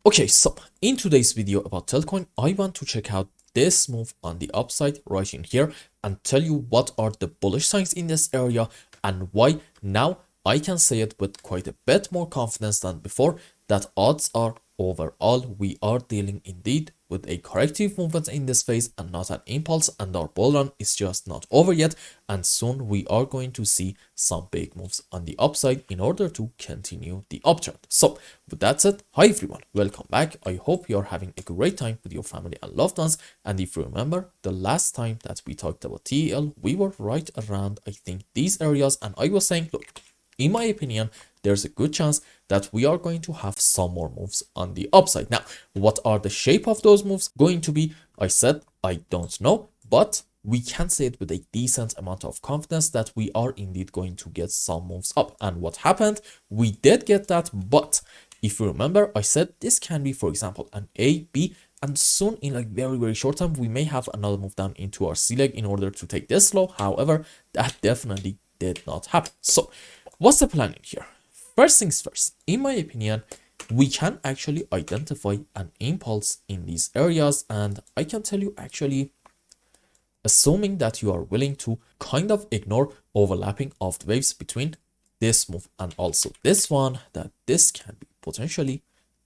Okay, so in today's video about Telcoin, I want to check out this move on the upside right in here and tell you what are the bullish signs in this area and why now I can say it with quite a bit more confidence than before that odds are overall we are dealing indeed with a corrective movement in this phase and not an impulse, and our bull run is just not over yet, and soon we are going to see some big moves on the upside in order to continue the uptrend. So with that said, hi everyone, welcome back. I hope you're having a great time with your family and loved ones. And if you remember the last time that we talked about TEL, we were right around I think these areas, and I was saying, look, in my opinion, there's a good chance that we are going to have some more moves on the upside. Now, what are the shape of those moves going to be? I said I don't know, but we can say it with a decent amount of confidence that we are indeed going to get some moves up. And what happened? We did get that, but if you remember, I said this can be, for example, an A, B, and soon in like very short time, we may have another move down into our C leg in order to take this low. However, that definitely did not happen. So what's the plan in here? First things first, in my opinion, we can actually identify an impulse in these areas. And I can tell you actually, assuming that you are willing to kind of ignore overlapping of the waves between this move and also this one, that this can be potentially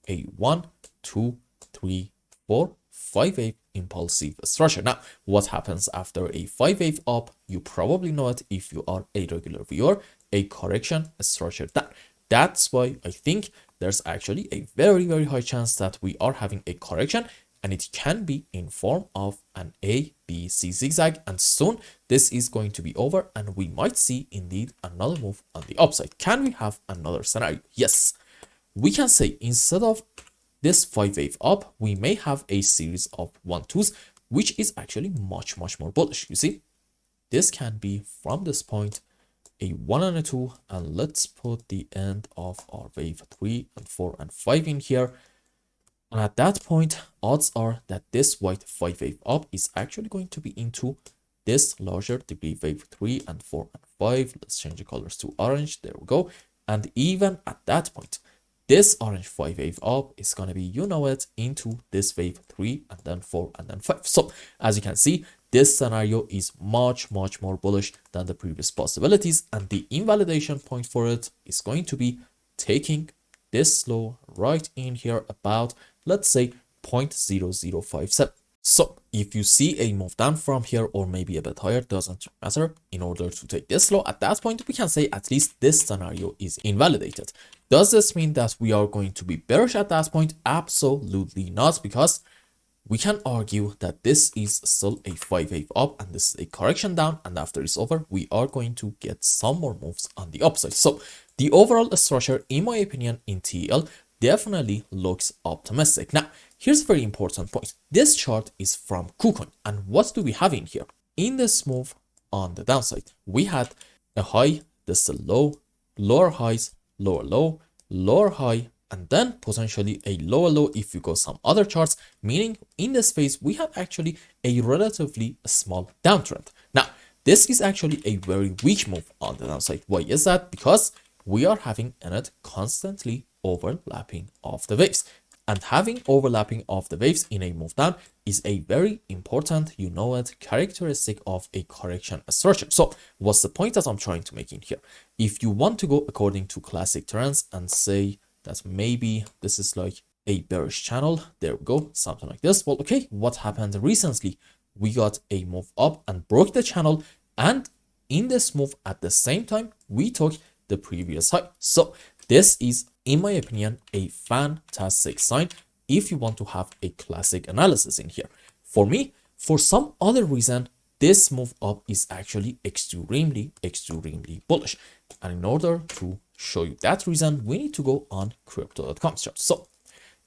a 1, 2, 3, 4, 5 wave impulsive structure. Now, what happens after a 5 wave up? You probably know it if you are a regular viewer, a correction structure down. That's why I think there's actually a very high chance that we are having a correction, and it can be in form of an A, B, C zigzag, and soon this is going to be over and we might see indeed another move on the upside. Can we have another scenario? Yes, we can say instead of this 5 wave up, we may have a series of 1-2s, which is actually much more bullish. You see, this can be from this point a 1 and a 2, and let's put the end of our wave 3 and 4 and 5 in here. And at that point, odds are that this white 5 wave up is actually going to be into this larger degree wave 3 and 4 and 5. Let's change the colors to orange. There we go. And even at that point, this orange 5 wave up is going to be, you know it, into this wave 3 and then 4 and then 5. So as you can see, this scenario is much more bullish than the previous possibilities, and the invalidation point for it is going to be taking this low right in here about, let's say, 0.0057. So if you see a move down from here or maybe a bit higher, doesn't matter. In order to take this low, at that point, we can say at least this scenario is invalidated. Does this mean that we are going to be bearish at that point? Absolutely not, because we can argue that this is still a 5 wave up and this is a correction down, and after it's over, we are going to get some more moves on the upside. So the overall structure, in my opinion, in TL definitely looks optimistic. Now, here's a very important point. This chart is from KuCoin, and what do we have in here? In this move on the downside, we had a high, this is a low, lower highs, lower low, lower high, and then potentially a lower low if you go some other charts, meaning in this phase, we have actually a relatively small downtrend. Now, this is actually a very weak move on the downside. Why is that? Because we are having in it constantly overlapping of the waves. And having overlapping of the waves in a move down is a very important, you know it, characteristic of a correction structure. So what's the point that I'm trying to make in here? If you want to go according to classic trends and say that maybe this is like a bearish channel, there we go, something like this. Well, okay, what happened recently? We got a move up and broke the channel, and in this move at the same time, we took the previous high. So this is, in my opinion, a fantastic sign if you want to have a classic analysis in here. For me, for some other reason, this move up is actually extremely bullish. And in order to show you that reason, we need to go on crypto.com chart. So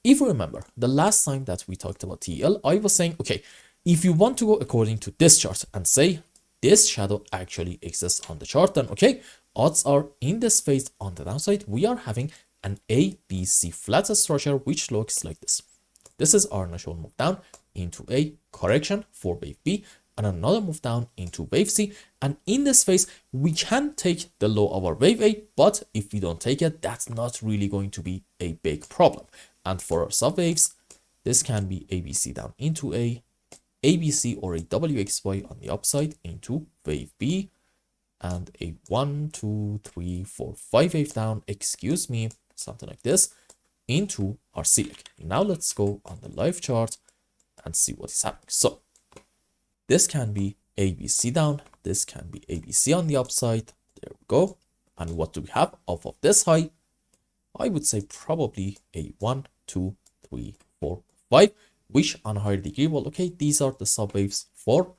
if you remember the last time that we talked about TL, I was saying, okay, if you want to go according to this chart and say this shadow actually exists on the chart, then okay, odds are in this phase on the downside, we are having an A, B, C flat structure, which looks like this. This is our initial move down into a correction for wave B, and another move down into wave C. And in this phase, we can take the low of our wave A, but if we don't take it, that's not really going to be a big problem. And for our subwaves, this can be ABC down into A, ABC or a WXY on the upside into wave B, and a 1, 2, 3, 4, 5 wave down, excuse me, something like this, into our ceiling. Now let's go on the live chart and see what is happening. So this can be ABC down, this can be ABC on the upside. There we go. And what do we have off of this high? I would say probably a 1, 2, 3, 4, 5, which on a higher degree, well, okay, these are the subwaves for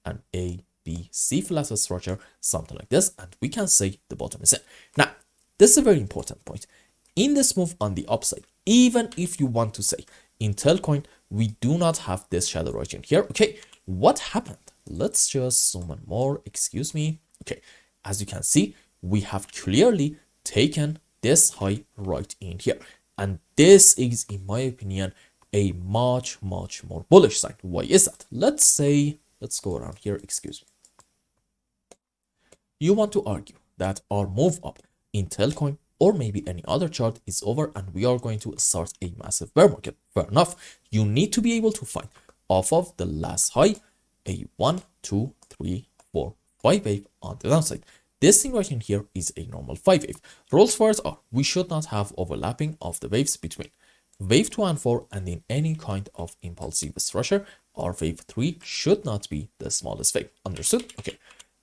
an A, B, C flatter structure, something like this, and we can say the bottom is in. Now, this is a very important point. In this move on the upside, even if you want to say in Telcoin, we do not have this shadow right in here. Okay, what happened? Let's just zoom in more, excuse me. Okay, as you can see, we have clearly taken this high right in here. And this is, in my opinion, a much more bullish sign. Why is that? Let's go around here, excuse me. You want to argue that our move up in Telcoin or maybe any other chart is over and we are going to start a massive bear market. Fair enough. You need to be able to find off of the last high a 1, 2, 3, 4, 5 wave on the downside. This thing right in here is a normal 5 wave. Rules for it are we should not have overlapping of the waves between wave 2 and 4, and in any kind of impulsive structure, our wave 3 should not be the smallest wave. Understood? Okay,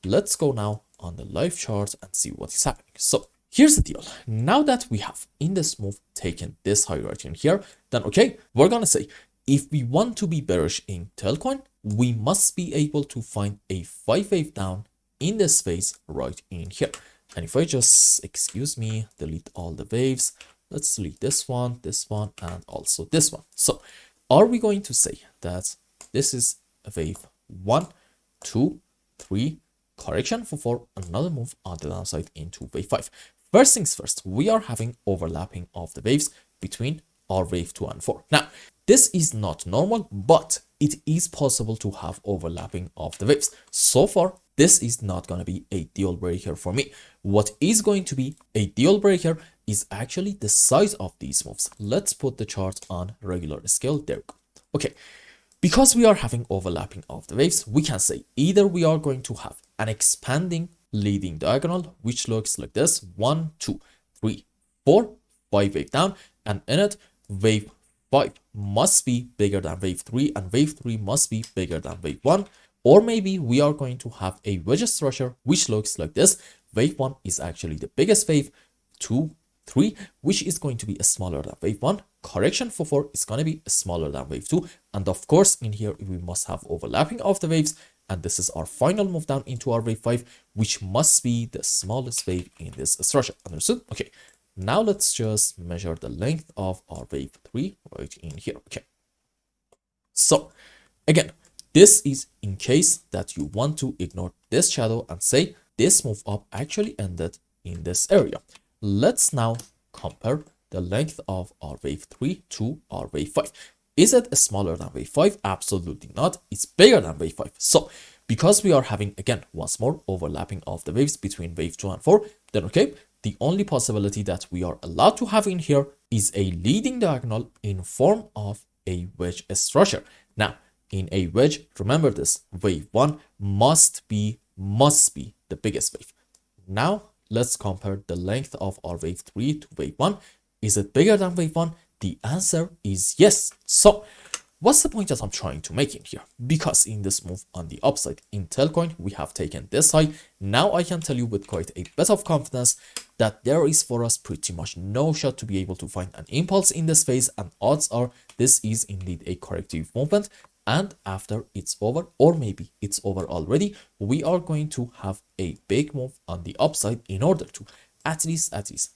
let's go now on the live chart and see what is happening. So here's the deal. Now that we have in this move taken this high right in here, then okay, we're gonna say if we want to be bearish in Telcoin, we must be able to find a 5 wave down in this phase right in here. And if I just, excuse me, delete all the waves, let's delete this one, and also this one. So are we going to say that this is a wave 1, 2, 3, correction for 4, another move on the downside into wave 5? First things first, we are having overlapping of the waves between our wave 2 and 4. Now, this is not normal, but it is possible to have overlapping of the waves. So far, this is not going to be a deal breaker for me. What is going to be a deal breaker is actually the size of these moves. Let's put the chart on regular scale. There we go. Okay, because we are having overlapping of the waves, we can say either we are going to have an expanding leading diagonal, which looks like this: 1, 2, 3, 4, 5 wave down, and in it, wave 5 must be bigger than wave 3, and wave 3 must be bigger than wave 1. Or maybe we are going to have a wedge structure, which looks like this: wave 1 is actually the biggest wave, 2, 3, which is going to be smaller than wave 1. Correction for 4 is going to be smaller than wave 2. And of course, in here, we must have overlapping of the waves. And this is our final move down into our wave 5, which must be the smallest wave in this structure. Understood? Okay. Now let's just measure the length of our wave 3 right in here. Okay. So again, this is in case that you want to ignore this shadow and say this move up actually ended in this area. Let's now compare the length of our wave 3 to our wave 5. Is it smaller than wave 5? Absolutely not. It's bigger than wave 5. So because we are having, again, once more overlapping of the waves between wave 2 and 4, then okay, the only possibility that we are allowed to have in here is a leading diagonal in form of a wedge structure. Now, in a wedge, remember this, wave 1 must be the biggest wave. Now, let's compare the length of our wave 3 to wave 1. Is it bigger than wave 1? The answer is yes. So, what's the point that I'm trying to make in here? Because in this move on the upside in Telcoin, we have taken this high. Now I can tell you with quite a bit of confidence that there is for us pretty much no shot to be able to find an impulse in this phase, and odds are this is indeed a corrective movement. And after it's over, or maybe it's over already, we are going to have a big move on the upside in order to at least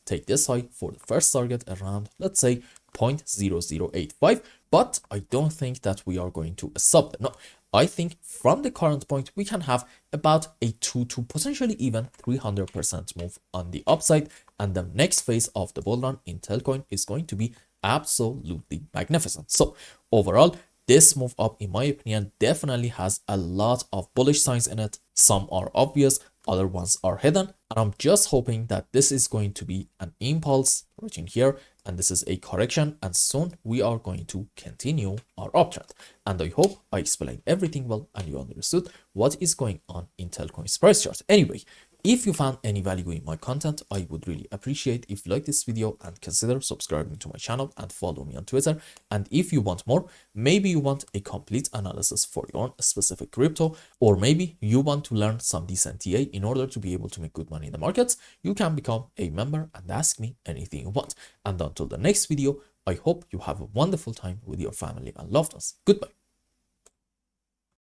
take this high for the first target around, let's say, 0.0085. But I don't think that we are going to sub that. No, I think from the current point, we can have about a 2 to potentially even 300% move on the upside. And the next phase of the bull run in Telcoin is going to be absolutely magnificent. So overall, this move up, in my opinion, definitely has a lot of bullish signs in it. Some are obvious, other ones are hidden. And I'm just hoping that this is going to be an impulse right in here, and this is a correction, and soon we are going to continue our uptrend. And I hope I explained everything well and you understood what is going on in Telcoin's price chart. Anyway, if you found any value in my content, I would really appreciate if you like this video and consider subscribing to my channel and follow me on Twitter. And if you want more, maybe you want a complete analysis for your own specific crypto, or maybe you want to learn some decent TA in order to be able to make good money in the markets, you can become a member and ask me anything you want. And until the next video, I hope you have a wonderful time with your family and loved ones. Goodbye.